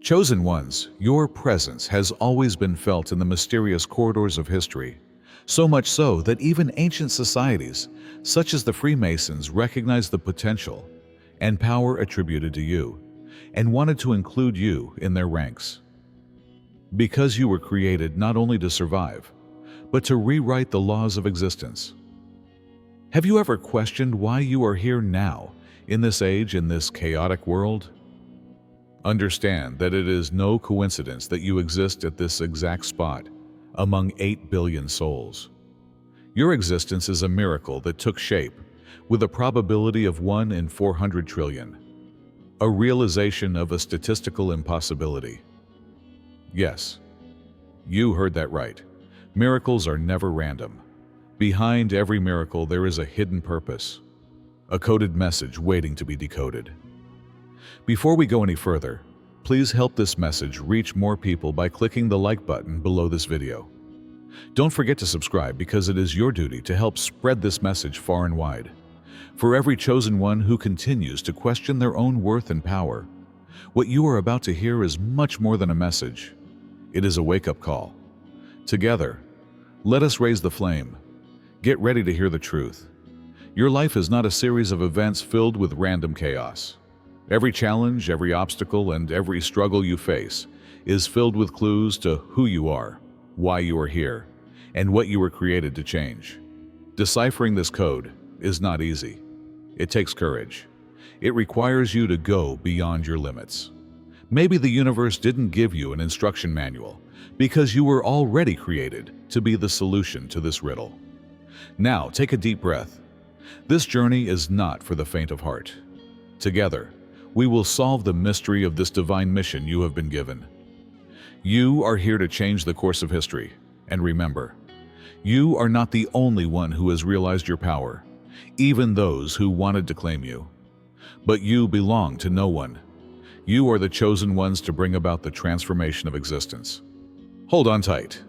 Chosen ones, your presence has always been felt in the mysterious corridors of history, so much so that even ancient societies, such as the Freemasons, recognized the potential and power attributed to you and wanted to include you in their ranks. Because you were created not only to survive, but to rewrite the laws of existence. Have you ever questioned why you are here now, in this age, in this chaotic world? Understand that it is no coincidence that you exist at this exact spot among 8 billion souls. Your existence is a miracle that took shape with a probability of 1 in 400 trillion, a realization of a statistical impossibility. Yes, you heard that right. Miracles are never random. Behind every miracle there is a hidden purpose, a coded message waiting to be decoded. Before we go any further, please help this message reach more people by clicking the like button below this video. Don't forget to subscribe because it is your duty to help spread this message far and wide. For every chosen one who continues to question their own worth and power, what you are about to hear is much more than a message. It is a wake-up call. Together, let us raise the flame. Get ready to hear the truth. Your life is not a series of events filled with random chaos. Every challenge, every obstacle, and every struggle you face is filled with clues to who you are, why you are here, and what you were created to change. Deciphering this code is not easy. It takes courage. It requires you to go beyond your limits. Maybe the universe didn't give you an instruction manual because you were already created to be the solution to this riddle. Now, take a deep breath. This journey is not for the faint of heart. Together, we will solve the mystery of this divine mission you have been given. You are here to change the course of history. And remember, you are not the only one who has realized your power, even those who wanted to claim you. But you belong to no one. You are the chosen ones to bring about the transformation of existence. Hold on tight.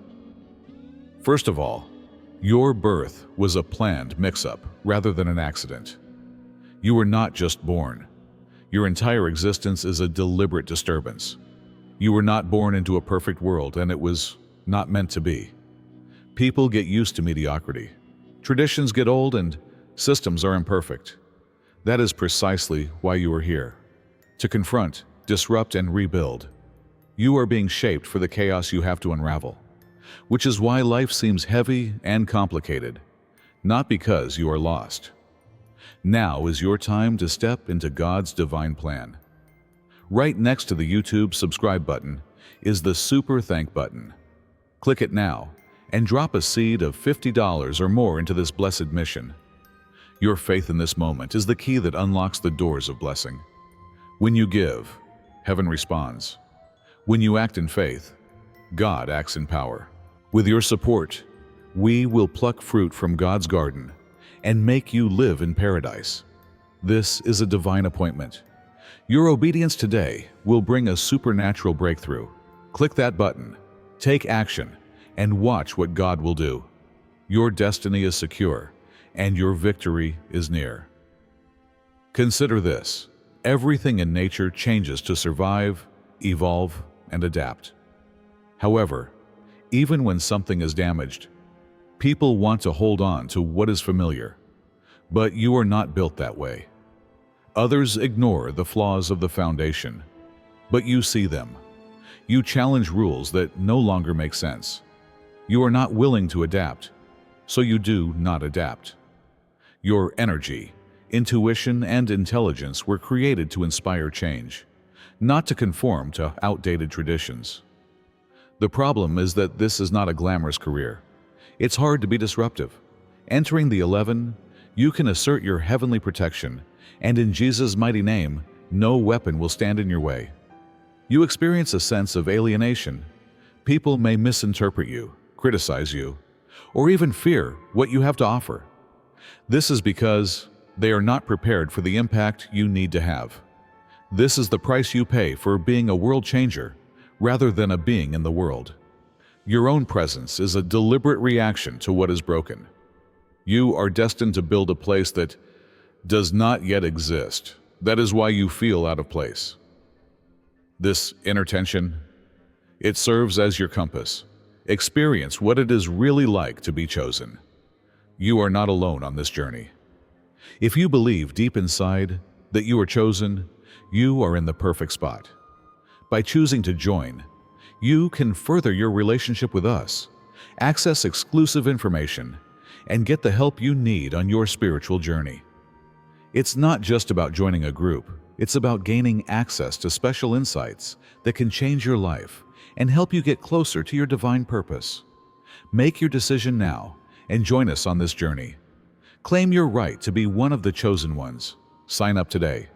First of all, your birth was a planned mix-up rather than an accident. You were not just born. Your entire existence is a deliberate disturbance. You were not born into a perfect world, and it was not meant to be. People get used to mediocrity. Traditions get old, and systems are imperfect. That is precisely why you are here. To confront, disrupt, and rebuild. You are being shaped for the chaos you have to unravel, which is why life seems heavy and complicated, not because you are lost. Now is your time to step into God's divine plan. Right next to the YouTube subscribe button is the Super Thank button. Click it now and drop a seed of $50 or more into this blessed mission. Your faith in this moment is the key that unlocks the doors of blessing. When you give, heaven responds. When you act in faith, God acts in power. With your support, we will pluck fruit from God's garden and make you live in paradise. This is a divine appointment. Your obedience today will bring a supernatural breakthrough. Click that button, take action, and watch what God will do. Your destiny is secure, and your victory is near. Consider this: everything in nature changes to survive, evolve, and adapt. However, even when something is damaged, people want to hold on to what is familiar, but you are not built that way. Others ignore the flaws of the foundation, but you see them. You challenge rules that no longer make sense. You are not willing to adapt, so you do not adapt. Your energy, intuition, and intelligence were created to inspire change, not to conform to outdated traditions. The problem is that this is not a glamorous career. It's hard to be disruptive. Entering the 11, you can assert your heavenly protection, and in Jesus' mighty name, no weapon will stand in your way. You experience a sense of alienation. People may misinterpret you, criticize you, or even fear what you have to offer. This is because they are not prepared for the impact you need to have. This is the price you pay for being a world changer rather than a being in the world. Your own presence is a deliberate reaction to what is broken. You are destined to build a place that does not yet exist. That is why you feel out of place. This inner tension, it serves as your compass. Experience what it is really like to be chosen. You are not alone on this journey. If you believe deep inside that you are chosen, you are in the perfect spot. By choosing to join, you can further your relationship with us, access exclusive information, and get the help you need on your spiritual journey. It's not just about joining a group, it's about gaining access to special insights that can change your life and help you get closer to your divine purpose. Make your decision now and join us on this journey. Claim your right to be one of the chosen ones. Sign up today.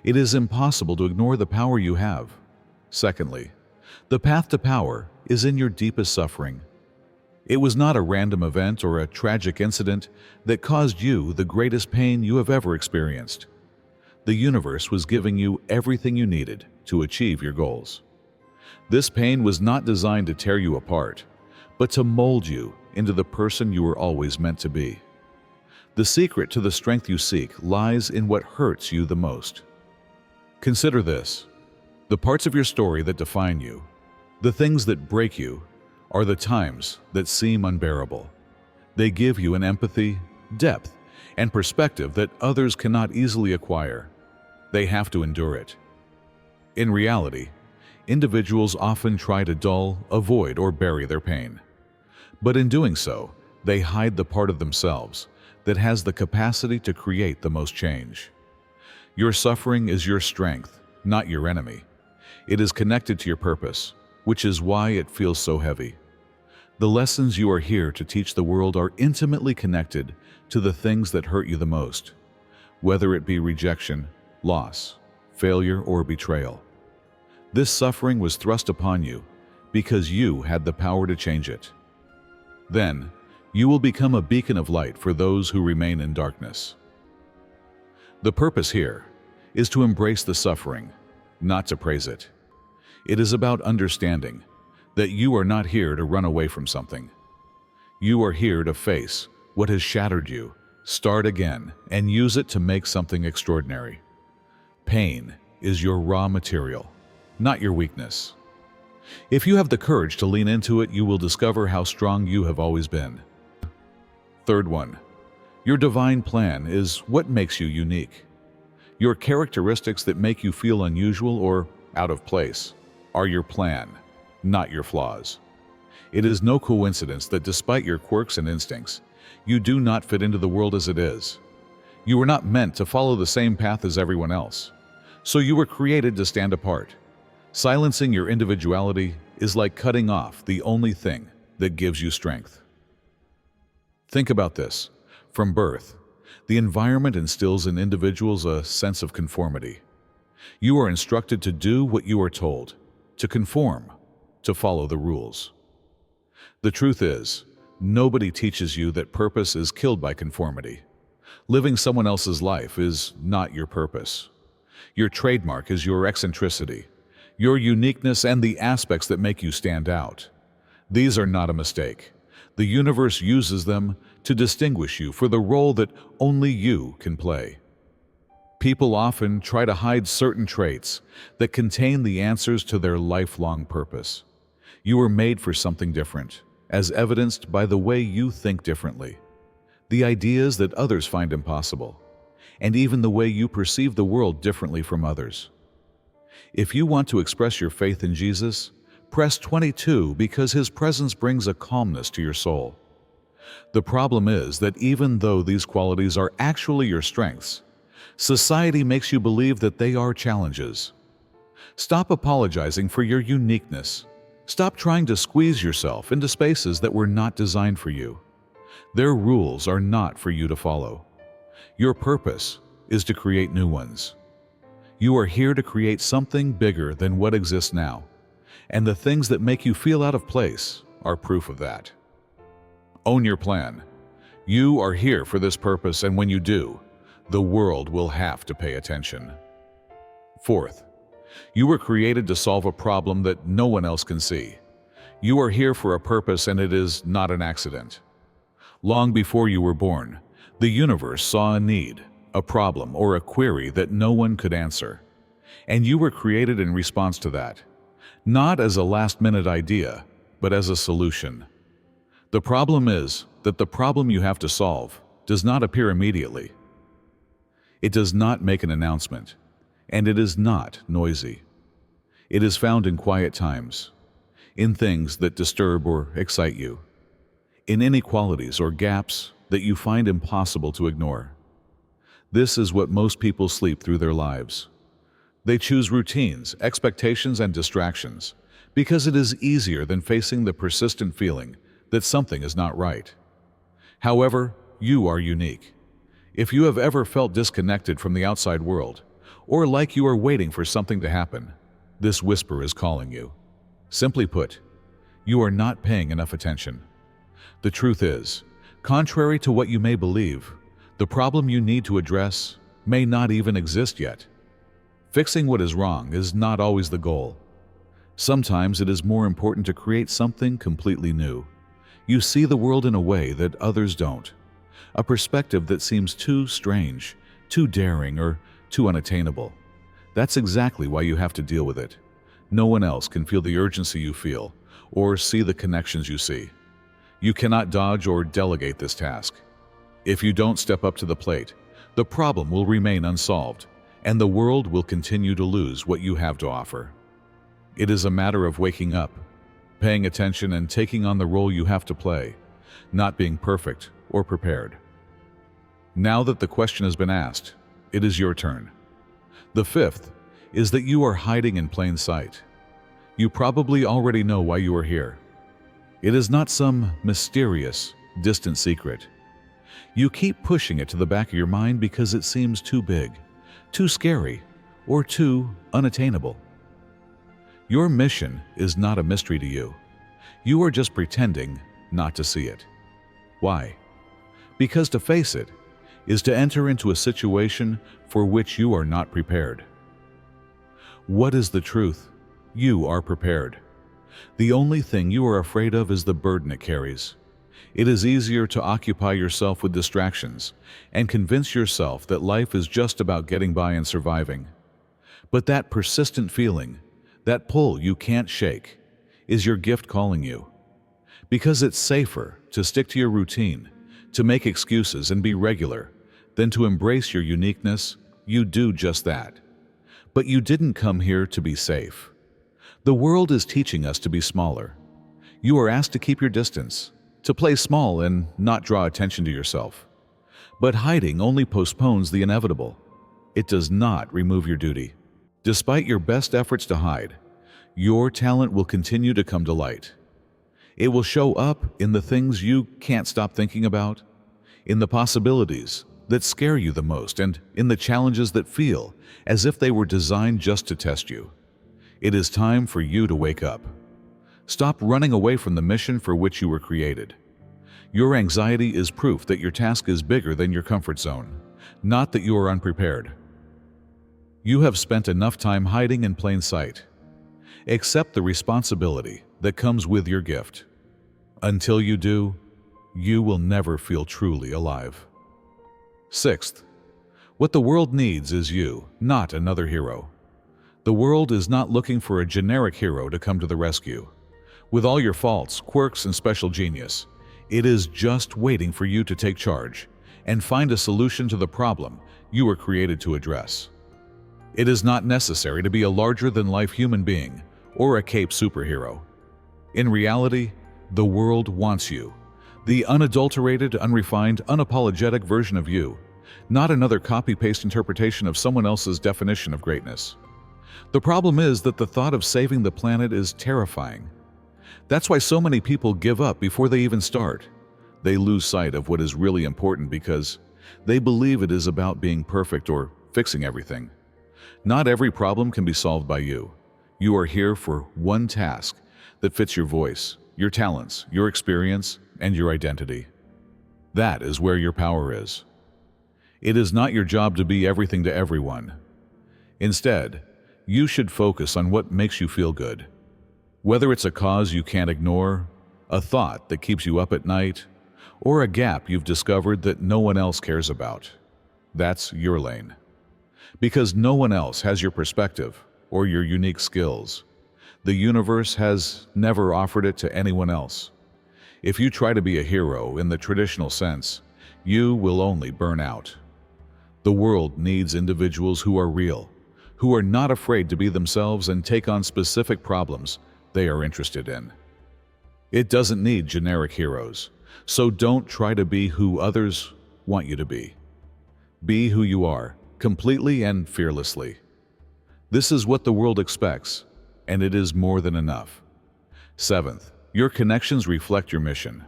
It is impossible to ignore the power you have. Secondly, the path to power is in your deepest suffering. It was not a random event or a tragic incident that caused you the greatest pain you have ever experienced. The universe was giving you everything you needed to achieve your goals. This pain was not designed to tear you apart, but to mold you into the person you were always meant to be. The secret to the strength you seek lies in what hurts you the most. Consider this: the parts of your story that define you, the things that break you, are the times that seem unbearable. They give you an empathy, depth, and perspective that others cannot easily acquire. They have to endure it. In reality, individuals often try to dull, avoid, or bury their pain. But in doing so, they hide the part of themselves that has the capacity to create the most change. Your suffering is your strength, not your enemy. It is connected to your purpose, which is why it feels so heavy. The lessons you are here to teach the world are intimately connected to the things that hurt you the most, whether it be rejection, loss, failure, or betrayal. This suffering was thrust upon you because you had the power to change it. Then, you will become a beacon of light for those who remain in darkness. The purpose here is to embrace the suffering, not to praise it. It is about understanding that you are not here to run away from something. You are here to face what has shattered you, start again, and use it to make something extraordinary. Pain is your raw material, not your weakness. If you have the courage to lean into it, you will discover how strong you have always been. Third one, your divine plan is what makes you unique. Your characteristics that make you feel unusual or out of place are your plan, not your flaws. It is no coincidence that despite your quirks and instincts, you do not fit into the world as it is. You were not meant to follow the same path as everyone else, so you were created to stand apart. Silencing your individuality is like cutting off the only thing that gives you strength. Think about this. From birth, the environment instills in individuals a sense of conformity. You are instructed to do what you are told, to conform, to follow the rules. The truth is, nobody teaches you that purpose is killed by conformity. Living someone else's life is not your purpose. Your trademark is your eccentricity, your uniqueness, and the aspects that make you stand out. These are not a mistake. The universe uses them to distinguish you for the role that only you can play. People often try to hide certain traits that contain the answers to their lifelong purpose. You were made for something different, as evidenced by the way you think differently, the ideas that others find impossible, and even the way you perceive the world differently from others. If you want to express your faith in Jesus, press 22 because His presence brings a calmness to your soul. The problem is that even though these qualities are actually your strengths, society makes you believe that they are challenges. Stop apologizing for your uniqueness. Stop trying to squeeze yourself into spaces that were not designed for you. Their rules are not for you to follow. Your purpose is to create new ones. You are here to create something bigger than what exists now, and the things that make you feel out of place are proof of that. Own your plan. You are here for this purpose, and when you do, the world will have to pay attention. Fourth, you were created to solve a problem that no one else can see. You are here for a purpose, and it is not an accident. Long before you were born, the universe saw a need, a problem, or a query that no one could answer. And you were created in response to that, not as a last-minute idea, but as a solution. The problem is that the problem you have to solve does not appear immediately. It does not make an announcement, and it is not noisy. It is found in quiet times, in things that disturb or excite you, in inequalities or gaps that you find impossible to ignore. This is what most people sleep through their lives. They choose routines, expectations, and distractions because it is easier than facing the persistent feeling that something is not right. However, you are unique. If you have ever felt disconnected from the outside world, or like you are waiting for something to happen, this whisper is calling you. Simply put, you are not paying enough attention. The truth is, contrary to what you may believe, the problem you need to address may not even exist yet. Fixing what is wrong is not always the goal. Sometimes it is more important to create something completely new. You see the world in a way that others don't, a perspective that seems too strange, too daring, or too unattainable. That's exactly why you have to deal with it. No one else can feel the urgency you feel or see the connections you see. You cannot dodge or delegate this task. If you don't step up to the plate, the problem will remain unsolved, and the world will continue to lose what you have to offer. It is a matter of waking up, paying attention, and taking on the role you have to play, not being perfect or prepared. Now that the question has been asked, it is your turn. The fifth is that you are hiding in plain sight. You probably already know why you are here. It is not some mysterious, distant secret. You keep pushing it to the back of your mind because it seems too big, too scary, or too unattainable. Your mission is not a mystery to you. You are just pretending not to see it. Why? Because to face it is to enter into a situation for which you are not prepared. What is the truth? You are prepared. The only thing you are afraid of is the burden it carries. It is easier to occupy yourself with distractions and convince yourself that life is just about getting by and surviving. But that persistent feeling, that pull you can't shake, is your gift calling you. Because it's safer to stick to your routine, to make excuses and be regular, than to embrace your uniqueness, you do just that. But you didn't come here to be safe. The world is teaching us to be smaller. You are asked to keep your distance, to play small and not draw attention to yourself. But hiding only postpones the inevitable. It does not remove your duty. Despite your best efforts to hide, your talent will continue to come to light. It will show up in the things you can't stop thinking about, in the possibilities that scare you the most, and in the challenges that feel as if they were designed just to test you. It is time for you to wake up. Stop running away from the mission for which you were created. Your anxiety is proof that your task is bigger than your comfort zone, not that you are unprepared. You have spent enough time hiding in plain sight. Accept the responsibility that comes with your gift. Until you do, you will never feel truly alive. Sixth, what the world needs is you, not another hero. The world is not looking for a generic hero to come to the rescue. With all your faults, quirks, and special genius, it is just waiting for you to take charge and find a solution to the problem you were created to address. It is not necessary to be a larger-than-life human being or a cape superhero. In reality, the world wants you, the unadulterated, unrefined, unapologetic version of you, not another copy-paste interpretation of someone else's definition of greatness. The problem is that the thought of saving the planet is terrifying. That's why so many people give up before they even start. They lose sight of what is really important because they believe it is about being perfect or fixing everything. Not every problem can be solved by you. You are here for one task that fits your voice, your talents, your experience, and your identity. That is where your power is. It is not your job to be everything to everyone. Instead, you should focus on what makes you feel good. Whether it's a cause you can't ignore, a thought that keeps you up at night, or a gap you've discovered that no one else cares about. That's your lane. Because no one else has your perspective or your unique skills. The universe has never offered it to anyone else. If you try to be a hero in the traditional sense, you will only burn out. The world needs individuals who are real, who are not afraid to be themselves and take on specific problems they are interested in. It doesn't need generic heroes, so don't try to be who others want you to be. Be who you are, completely and fearlessly. This is what the world expects, and it is more than enough. Seventh, your connections reflect your mission.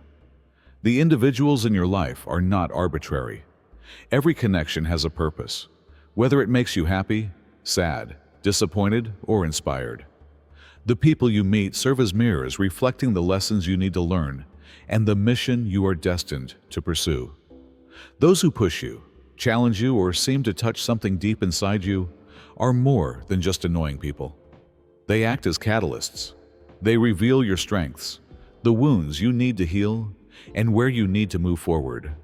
The individuals in your life are not arbitrary. Every connection has a purpose, whether it makes you happy, sad, disappointed, or inspired. The people you meet serve as mirrors reflecting the lessons you need to learn and the mission you are destined to pursue. Those who push you, challenge you, or seem to touch something deep inside you are more than just annoying people. They act as catalysts. They reveal your strengths, the wounds you need to heal, and where you need to move forward.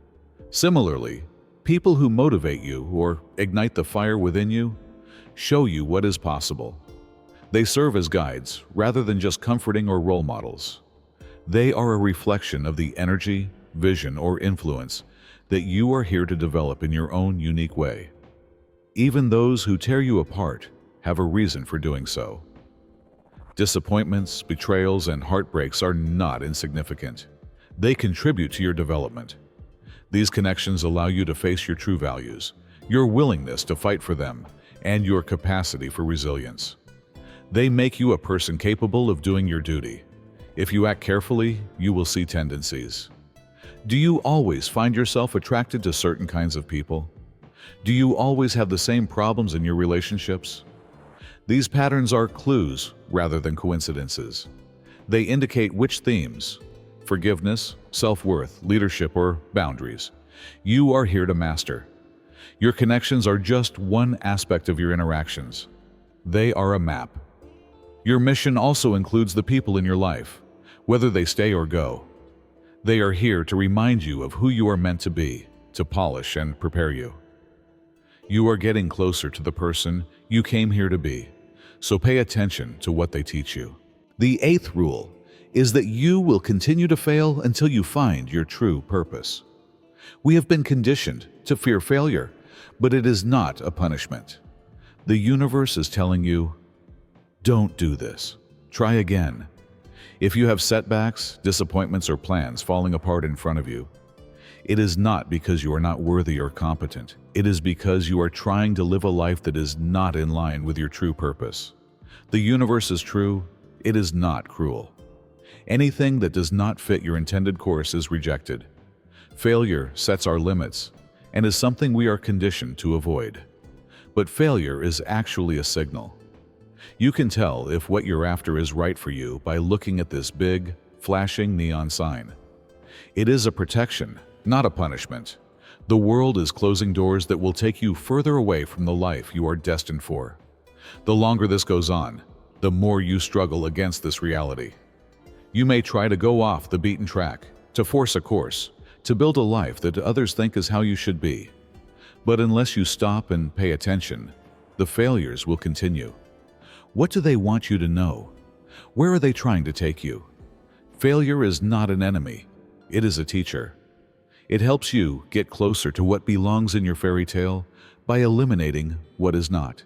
Similarly, people who motivate you or ignite the fire within you show you what is possible. They serve as guides rather than just comforting or role models. They are a reflection of the energy, vision, or influence that you are here to develop in your own unique way. Even those who tear you apart have a reason for doing so. Disappointments, betrayals, and heartbreaks are not insignificant. They contribute to your development. These connections allow you to face your true values, your willingness to fight for them, and your capacity for resilience. They make you a person capable of doing your duty. If you act carefully, you will see tendencies. Do you always find yourself attracted to certain kinds of people? Do you always have the same problems in your relationships? These patterns are clues rather than coincidences. They indicate which themes, forgiveness, self-worth, leadership, or boundaries, you are here to master. Your connections are just one aspect of your interactions. They are a map. Your mission also includes the people in your life, whether they stay or go. They are here to remind you of who you are meant to be, to polish and prepare you. You are getting closer to the person you came here to be, so pay attention to what they teach you. The eighth rule is that you will continue to fail until you find your true purpose. We have been conditioned to fear failure, but it is not a punishment. The universe is telling you, don't do this. Try again. If you have setbacks, disappointments, or plans falling apart in front of you, it is not because you are not worthy or competent. It is because you are trying to live a life that is not in line with your true purpose. The universe is true. It is not cruel. Anything that does not fit your intended course is rejected. Failure sets our limits and is something we are conditioned to avoid. But failure is actually a signal. You can tell if what you're after is right for you by looking at this big, flashing neon sign. It is a protection, not a punishment. The world is closing doors that will take you further away from the life you are destined for. The longer this goes on, the more you struggle against this reality. You may try to go off the beaten track, to force a course, to build a life that others think is how you should be. But unless you stop and pay attention, the failures will continue. What do they want you to know? Where are they trying to take you? Failure is not an enemy. It is a teacher. It helps you get closer to what belongs in your fairy tale by eliminating what is not.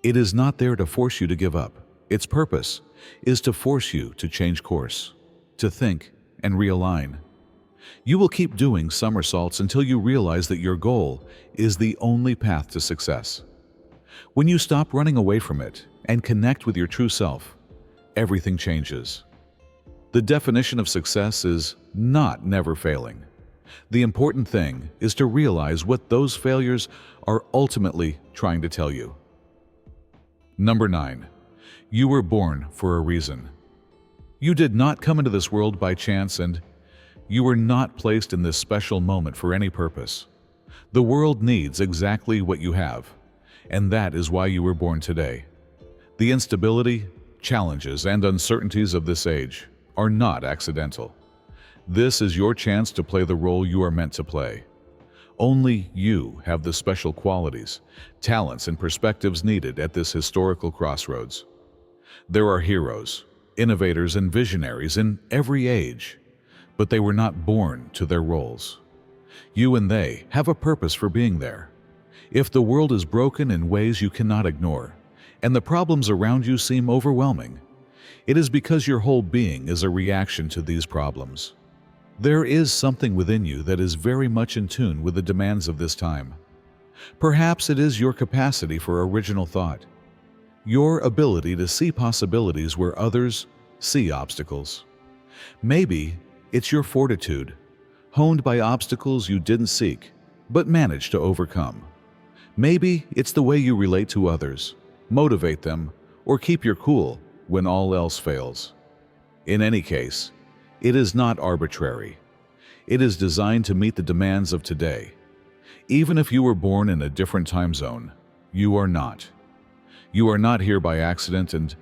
It is not there to force you to give up. Its purpose is to force you to change course, to think and realign. You will keep doing somersaults until you realize that your goal is the only path to success. When you stop running away from it and connect with your true self, everything changes. The definition of success is not never failing. The important thing is to realize what those failures are ultimately trying to tell you. Number 9. You were born for a reason. You did not come into this world by chance, and you were not placed in this special moment for any purpose. The world needs exactly what you have, and that is why you were born today. The instability, challenges, and uncertainties of this age are not accidental. This is your chance to play the role you are meant to play. Only you have the special qualities, talents, and perspectives needed at this historical crossroads. There are heroes, innovators, and visionaries in every age, but they were not born to their roles. You and they have a purpose for being there. If the world is broken in ways you cannot ignore, and the problems around you seem overwhelming, it is because your whole being is a reaction to these problems. There is something within you that is very much in tune with the demands of this time. Perhaps it is your capacity for original thought, your ability to see possibilities where others see obstacles. Maybe it's your fortitude, honed by obstacles you didn't seek, but managed to overcome. Maybe it's the way you relate to others, motivate them, or keep your cool when all else fails. In any case, it is not arbitrary. It is designed to meet the demands of today. Even if you were born in a different time zone, you are not. You are not here by accident, and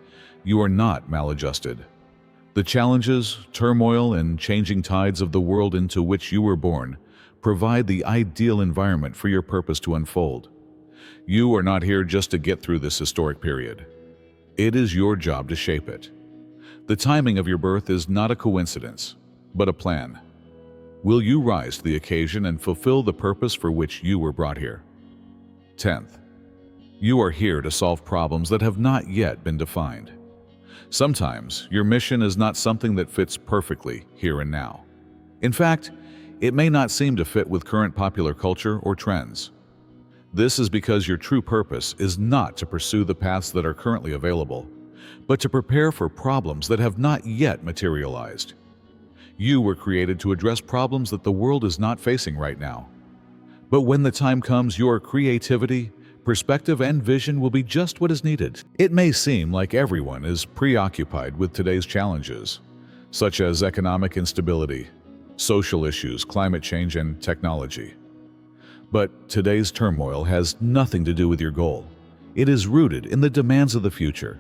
you are not maladjusted. The challenges, turmoil, and changing tides of the world into which you were born provide the ideal environment for your purpose to unfold. You are not here just to get through this historic period. It is your job to shape it. The timing of your birth is not a coincidence, but a plan. Will you rise to the occasion and fulfill the purpose for which you were brought here? 10th, you are here to solve problems that have not yet been defined. Sometimes your mission is not something that fits perfectly here and now. In fact, it may not seem to fit with current popular culture or trends. This is because your true purpose is not to pursue the paths that are currently available, but to prepare for problems that have not yet materialized. You were created to address problems that the world is not facing right now. But when the time comes, your creativity, perspective, and vision will be just what is needed. It may seem like everyone is preoccupied with today's challenges, such as economic instability, social issues, climate change, and technology. But today's turmoil has nothing to do with your goal. It is rooted in the demands of the future.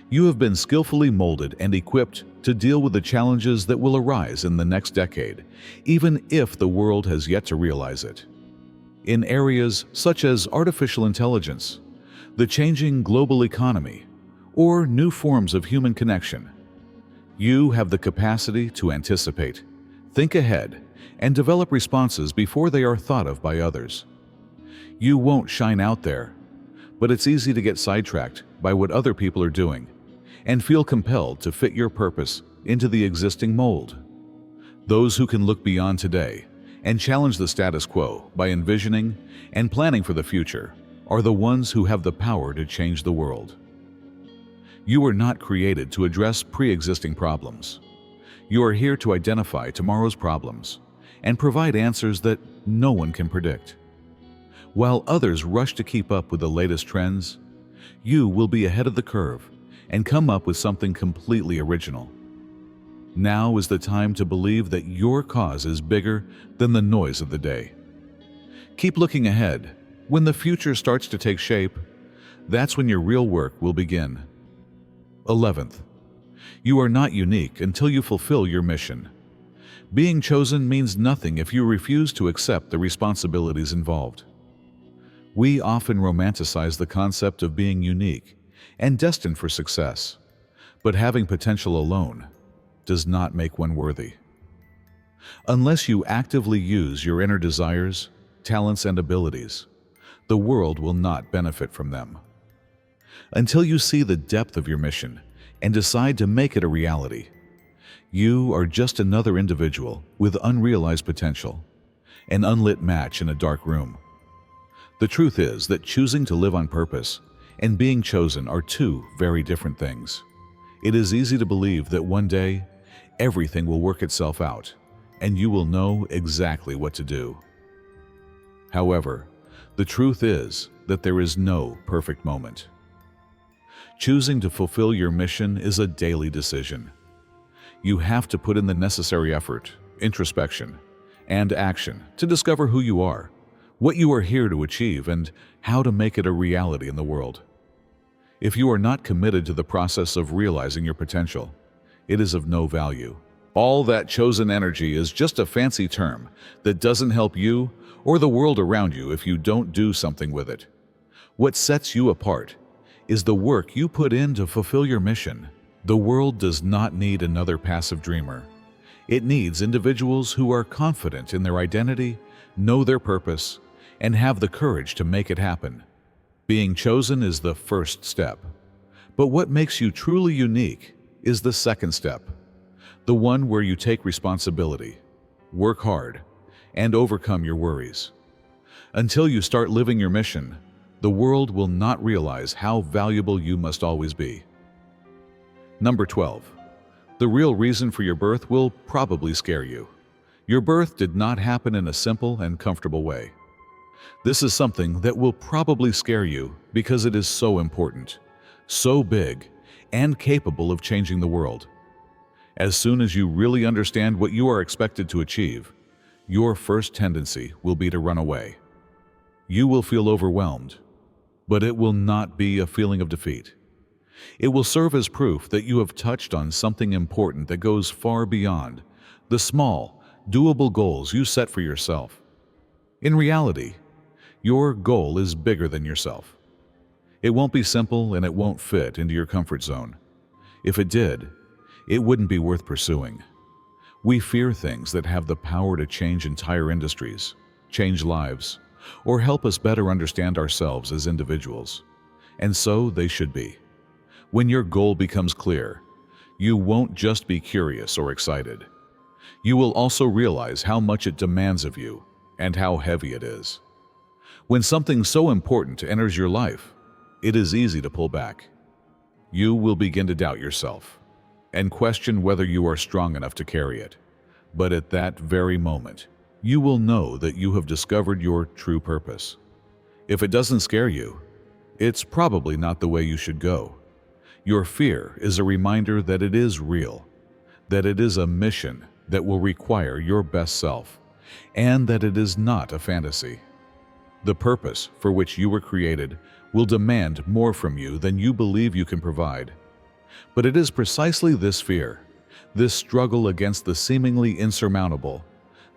You have been skillfully molded and equipped to deal with the challenges that will arise in the next decade, even if the world has yet to realize it. In areas such as artificial intelligence, the changing global economy, or new forms of human connection, you have the capacity to anticipate, think ahead, and develop responses before they are thought of by others. You won't shine out there, but it's easy to get sidetracked by what other people are doing and feel compelled to fit your purpose into the existing mold. Those who can look beyond today and challenge the status quo by envisioning and planning for the future are the ones who have the power to change the world. You are not created to address pre-existing problems. You are here to identify tomorrow's problems and provide answers that no one can predict. While others rush to keep up with the latest trends, you will be ahead of the curve and come up with something completely original. Now is the time to believe that your cause is bigger than the noise of the day. Keep looking ahead. When the future starts to take shape, that's when your real work will begin. 11th, you are not unique until you fulfill your mission. Being chosen means nothing if you refuse to accept the responsibilities involved. We often romanticize the concept of being unique and destined for success, but having potential alone does not make one worthy. Unless you actively use your inner desires, talents, and abilities, the world will not benefit from them. Until you see the depth of your mission and decide to make it a reality, you are just another individual with unrealized potential, an unlit match in a dark room. The truth is that choosing to live on purpose and being chosen are two very different things. It is easy to believe that one day, everything will work itself out, and you will know exactly what to do. However, the truth is that there is no perfect moment. Choosing to fulfill your mission is a daily decision. You have to put in the necessary effort, introspection, and action to discover who you are, what you are here to achieve, and how to make it a reality in the world. If you are not committed to the process of realizing your potential, it is of no value. All that chosen energy is just a fancy term that doesn't help you or the world around you if you don't do something with it. What sets you apart is the work you put in to fulfill your mission. The world does not need another passive dreamer. It needs individuals who are confident in their identity, know their purpose, and have the courage to make it happen. Being chosen is the first step. But what makes you truly unique is the second step, the one where you take responsibility, work hard, and overcome your worries. Until you start living your mission, the world will not realize how valuable you must always be. Number 12. The real reason for your birth will probably scare you. Your birth did not happen in a simple and comfortable way. This is something that will probably scare you because it is so important, so big, and capable of changing the world. As soon as you really understand what you are expected to achieve, your first tendency will be to run away. You will feel overwhelmed, but it will not be a feeling of defeat. It will serve as proof that you have touched on something important that goes far beyond the small, doable goals you set for yourself. In reality, your goal is bigger than yourself. It won't be simple and it won't fit into your comfort zone. If it did, it wouldn't be worth pursuing. We fear things that have the power to change entire industries, change lives, or help us better understand ourselves as individuals. And so they should be. When your goal becomes clear, you won't just be curious or excited. You will also realize how much it demands of you and how heavy it is. When something so important enters your life, it is easy to pull back. You will begin to doubt yourself and question whether you are strong enough to carry it. But at that very moment, you will know that you have discovered your true purpose. If it doesn't scare you, it's probably not the way you should go. Your fear is a reminder that it is real, that it is a mission that will require your best self, and that it is not a fantasy. The purpose for which you were created will demand more from you than you believe you can provide. But it is precisely this fear, this struggle against the seemingly insurmountable,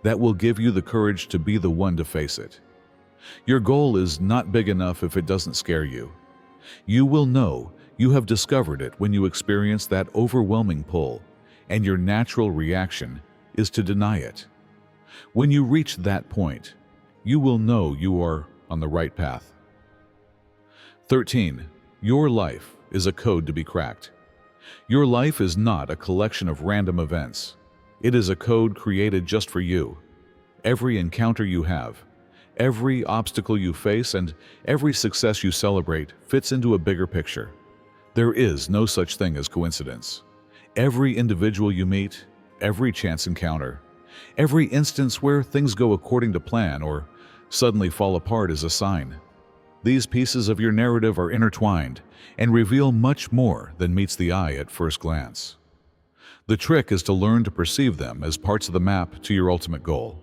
that will give you the courage to be the one to face it. Your goal is not big enough if it doesn't scare you. You will know you have discovered it when you experience that overwhelming pull, and your natural reaction is to deny it. When you reach that point, you will know you are on the right path. 13. Your life is a code to be cracked. Your life is not a collection of random events. It is a code created just for you. Every encounter you have, every obstacle you face, and every success you celebrate fits into a bigger picture. There is no such thing as coincidence. Every individual you meet, every chance encounter, every instance where things go according to plan or suddenly fall apart is a sign. These pieces of your narrative are intertwined and reveal much more than meets the eye at first glance. The trick is to learn to perceive them as parts of the map to your ultimate goal.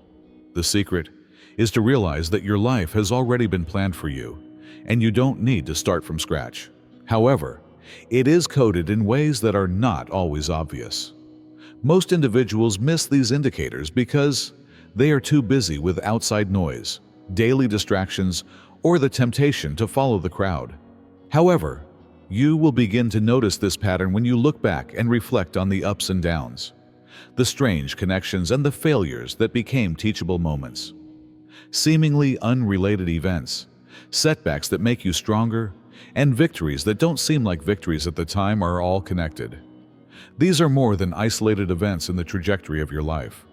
The secret is to realize that your life has already been planned for you, and you don't need to start from scratch. However, it is coded in ways that are not always obvious. Most individuals miss these indicators because they are too busy with outside noise, daily distractions, or the temptation to follow the crowd. However, you will begin to notice this pattern when you look back and reflect on the ups and downs, the strange connections and the failures that became teachable moments. Seemingly unrelated events, setbacks that make you stronger, and victories that don't seem like victories at the time are all connected. These are more than isolated events in the trajectory of your life.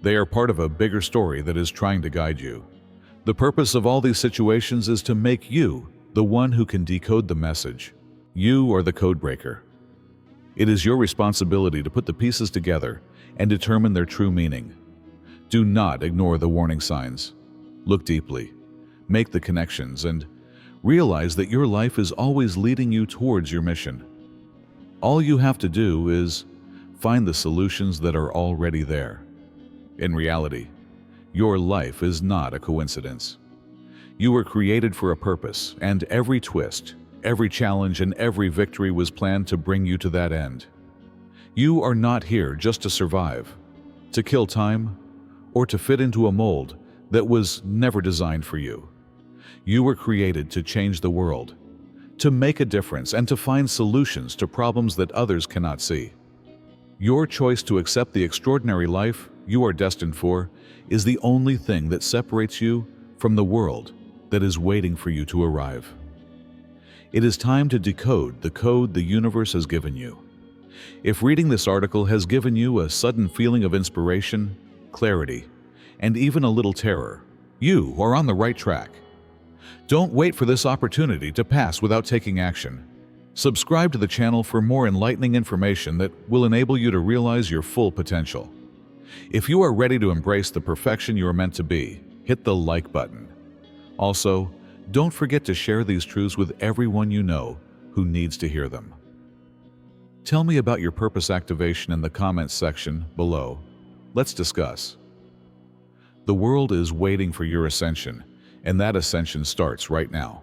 They are part of a bigger story that is trying to guide you. The purpose of all these situations is to make you the one who can decode the message. You are the code breaker. It is your responsibility to put the pieces together and determine their true meaning. Do not ignore the warning signs. Look deeply, make the connections, and realize that your life is always leading you towards your mission. All you have to do is find the solutions that are already there. In reality, your life is not a coincidence. You were created for a purpose, and every twist, every challenge, and every victory was planned to bring you to that end. You are not here just to survive, to kill time, or to fit into a mold that was never designed for you. You were created to change the world, to make a difference, and to find solutions to problems that others cannot see. Your choice to accept the extraordinary life you are destined for is the only thing that separates you from the world that is waiting for you to arrive. It is time to decode the code the universe has given you. If reading this article has given you a sudden feeling of inspiration, clarity, and even a little terror, you are on the right track. Don't wait for this opportunity to pass without taking action. Subscribe to the channel for more enlightening information that will enable you to realize your full potential. If you are ready to embrace the perfection you are meant to be, hit the like button. Also, don't forget to share these truths with everyone you know who needs to hear them. Tell me about your purpose activation in the comments section below. Let's discuss. The world is waiting for your ascension, and that ascension starts right now.